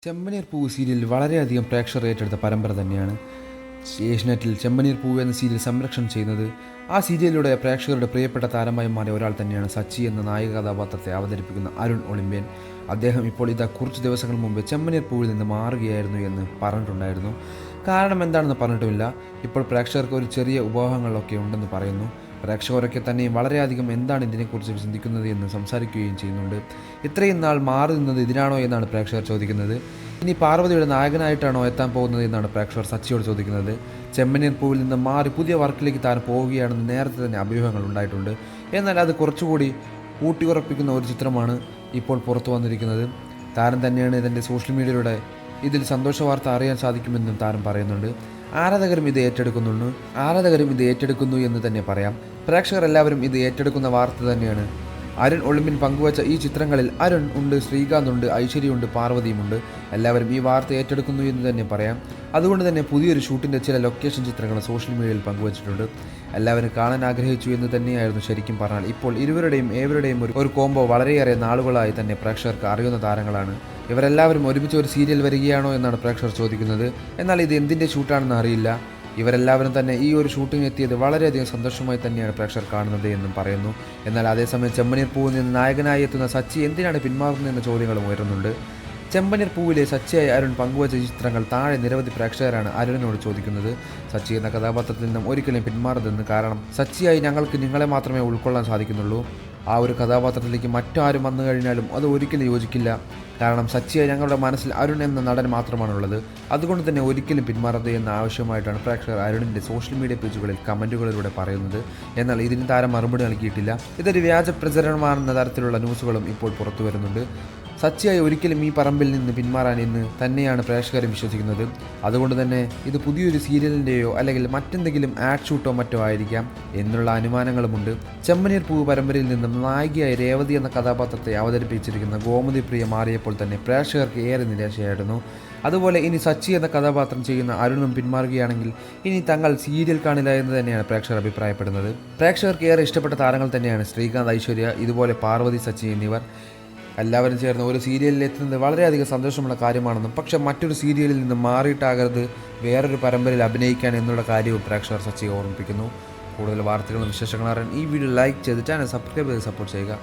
ചെമ്പനീർ പൂവ് സീരിയൽ വളരെയധികം പ്രേക്ഷകർ ഏറ്റെടുത്ത പരമ്പര തന്നെയാണ്. ഏഷ്യനെറ്റിൽ ചെമ്പനീർ പൂവ് എന്ന സീരിയൽ സംരക്ഷണം ചെയ്യുന്നത്. ആ സീരിയലിലൂടെ പ്രേക്ഷകരുടെ പ്രിയപ്പെട്ട താരമായി മാറിയ ഒരാൾ തന്നെയാണ് സച്ചി എന്ന നായിക കഥാപാത്രത്തെ അവതരിപ്പിക്കുന്ന അരുൺ ഒളിമ്പ്യൻ. അദ്ദേഹം ഇപ്പോൾ കുറച്ച് ദിവസങ്ങൾ മുമ്പ് ചെമ്പനീർ പൂവിൽ നിന്ന് മാറുകയായിരുന്നു എന്ന് പറഞ്ഞിട്ടുണ്ടായിരുന്നു. കാരണം എന്താണെന്ന് പറഞ്ഞിട്ടുമില്ല. ഇപ്പോൾ പ്രേക്ഷകർക്ക് ഒരു ചെറിയ ഉപഹാരങ്ങളൊക്കെ ഉണ്ടെന്ന് പറയുന്നു. പ്രേക്ഷകരൊക്കെ തന്നെയും വളരെയധികം എന്താണ് ഇതിനെക്കുറിച്ച് ചിന്തിക്കുന്നത് എന്ന് സംസാരിക്കുകയും ചെയ്യുന്നുണ്ട്. ഇത്രയും നാൾ മാറി നിന്നത് ഇതിനാണോ എന്നാണ് പ്രേക്ഷകർ ചോദിക്കുന്നത്. ഇനി പാർവതിയുടെ നായകനായിട്ടാണോ എത്താൻ പോകുന്നത് എന്നാണ് പ്രേക്ഷകർ സച്ചിയോട് ചോദിക്കുന്നത്. ചെമ്പനീർ പൂവിൽ നിന്ന് മാറി പുതിയ വർക്കിലേക്ക് താൻ പോവുകയാണെന്ന് നേരത്തെ തന്നെ അഭ്യൂഹങ്ങൾ ഉണ്ടായിട്ടുണ്ട്. എന്നാൽ അത് കുറച്ചുകൂടി ഊട്ടിയുറപ്പിക്കുന്ന ഒരു ചിത്രമാണ് ഇപ്പോൾ പുറത്തു വന്നിരിക്കുന്നത്. താരം തന്നെയാണ് ഇതിൻ്റെ സോഷ്യൽ മീഡിയയിലൂടെ ഇതിൽ സന്തോഷ വാർത്ത അറിയാൻ സാധിക്കുമെന്നും താരം പറയുന്നുണ്ട്. ആരാധകരും ഇത് ഏറ്റെടുക്കുന്നു എന്ന് തന്നെ പറയാം. പ്രേക്ഷകർ എല്ലാവരും ഇത് ഏറ്റെടുക്കുന്ന വാർത്ത തന്നെയാണ്. അരുൺ ഒളിമ്പ്യൻ പങ്കുവച്ച ഈ ചിത്രങ്ങളിൽ അരുൺ ഉണ്ട്, ശ്രീകാന്ത് ഉണ്ട്, ഐശ്വര്യയുണ്ട്, പാർവതിയുമുണ്ട്. എല്ലാവരും ഈ വാർത്ത ഏറ്റെടുക്കുന്നു എന്ന് തന്നെ പറയാം. അതുകൊണ്ട് തന്നെ പുതിയൊരു ഷൂട്ടിൻ്റെ ചില ലൊക്കേഷൻ ചിത്രങ്ങൾ സോഷ്യൽ മീഡിയയിൽ പങ്കുവച്ചിട്ടുണ്ട്. എല്ലാവരും കാണാൻ ആഗ്രഹിച്ചു എന്ന് തന്നെയായിരുന്നു ശരിക്കും പറഞ്ഞാൽ. ഇപ്പോൾ ഏവരുടെയും ഒരു കോംബോ വളരെയേറെ നാളുകളായി തന്നെ പ്രേക്ഷകർക്ക് അറിയുന്ന താരങ്ങളാണ്. ഇവരെല്ലാവരും ഒരുമിച്ച് ഒരു സീരിയൽ വരികയാണോ എന്നാണ് പ്രേക്ഷകർ ചോദിക്കുന്നത്. എന്നാൽ ഇത് എന്തിൻ്റെ ഷൂട്ടാണെന്ന് അറിയില്ല. ഇവരെല്ലാവരും തന്നെ ഈ ഒരു ഷൂട്ടിംഗ് എത്തിയത് വളരെയധികം സന്തോഷമായി തന്നെയാണ് പ്രേക്ഷകർ കാണുന്നത് എന്നും പറയുന്നു. എന്നാൽ അതേസമയം ചെമ്പനീർ പൂവിൽ നിന്ന് നായകനായി എത്തുന്ന സച്ചി എന്തിനാണ് പിന്മാറുന്നതെന്ന ചോദ്യങ്ങളും ഉയരുന്നുണ്ട്. ചെമ്പനീർ പൂവിലെ സച്ചിയായി അരുൺ പങ്കുവച്ച ചിത്രങ്ങൾ താഴെ നിരവധി പ്രേക്ഷകരാണ് അരുണിനോട് ചോദിക്കുന്നത്. സച്ചി എന്ന കഥാപാത്രത്തിൽ നിന്നും ഒരിക്കലും പിന്മാറരുതെന്ന്. കാരണം സച്ചിയായി ഞങ്ങൾക്ക് നിങ്ങളെ മാത്രമേ ഉൾക്കൊള്ളാൻ സാധിക്കുന്നുള്ളൂ. ആ ഒരു കഥാപാത്രത്തിലേക്ക് മറ്റാരും വന്നു കഴിഞ്ഞാലും അത് ഒരിക്കലും യോജിക്കില്ല. കാരണം സച്ചിയായി ഞങ്ങളുടെ മനസ്സിൽ അരുൺ എന്ന നടൻ മാത്രമാണുള്ളത്. അതുകൊണ്ട് തന്നെ ഒരിക്കലും പിന്മാറരുത് എന്ന ആവശ്യമായിട്ടാണ് പ്രേക്ഷകർ അരുണിൻ്റെ സോഷ്യൽ മീഡിയ പേജുകളിൽ കമൻറ്റുകളിലൂടെ പറയുന്നത്. എന്നാൽ ഇതിന് താരം മറുപടി നൽകിയിട്ടില്ല. ഇതൊരു വ്യാജ പ്രചരണമാണെന്ന തരത്തിലുള്ള ന്യൂസുകളും ഇപ്പോൾ പുറത്തു വരുന്നുണ്ട്. സച്ചിയായി ഒരിക്കലും ഈ പറമ്പിൽ നിന്ന് പിന്മാറാൻ എന്ന് തന്നെയാണ് പ്രേക്ഷകരും വിശ്വസിക്കുന്നത്. അതുകൊണ്ട് തന്നെ ഇത് പുതിയൊരു സീരിയലിൻ്റെയോ അല്ലെങ്കിൽ മറ്റെന്തെങ്കിലും ആഡ് ഷൂട്ടോ മറ്റോ ആയിരിക്കാം എന്നുള്ള അനുമാനങ്ങളുമുണ്ട്. ചെമ്പനീർ പൂവ് പരമ്പരയിൽ നിന്നും നായികയായി രേവതി എന്ന കഥാപാത്രത്തെ അവതരിപ്പിച്ചിരിക്കുന്ന ഗോമതി പ്രിയ മാറിയപ്പോൾ തന്നെ പ്രേക്ഷകർക്ക് ഏറെ നിരാശയായിരുന്നു. അതുപോലെ ഇനി സച്ചി എന്ന കഥാപാത്രം ചെയ്യുന്ന അരുണും പിന്മാറുകയാണെങ്കിൽ ഇനി തങ്ങൾ സീരിയൽ കാണില്ല എന്ന് തന്നെയാണ് പ്രേക്ഷകർ അഭിപ്രായപ്പെടുന്നത്. പ്രേക്ഷകർക്ക് ഏറെ ഇഷ്ടപ്പെട്ട താരങ്ങൾ തന്നെയാണ് ശ്രീകാന്ത്, ഐശ്വര്യ, ഇതുപോലെ പാർവതി, സച്ചി എന്നിവർ. എല്ലാവരും ചേർന്ന് ഒരു സീരിയലിൽ എത്തുന്നത് വളരെയധികം സന്തോഷമുള്ള കാര്യമാണെന്നും പക്ഷേ മറ്റൊരു സീരിയലിൽ നിന്ന് മാറിയിട്ടാകരുത് വേറൊരു പരമ്പരയിൽ അഭിനയിക്കാൻ എന്നുള്ള കാര്യവും പ്രേക്ഷകർ സച്ചിയെ ഓർമ്മിപ്പിക്കുന്നു. കൂടുതൽ വാർത്തകളും വിശേഷങ്ങളും അറിയാൻ ഈ വീഡിയോ ലൈക്ക് ചെയ്ത് ചാനൽ സബ്സ്ക്രൈബ് ചെയ്ത് സപ്പോർട്ട് ചെയ്യുക.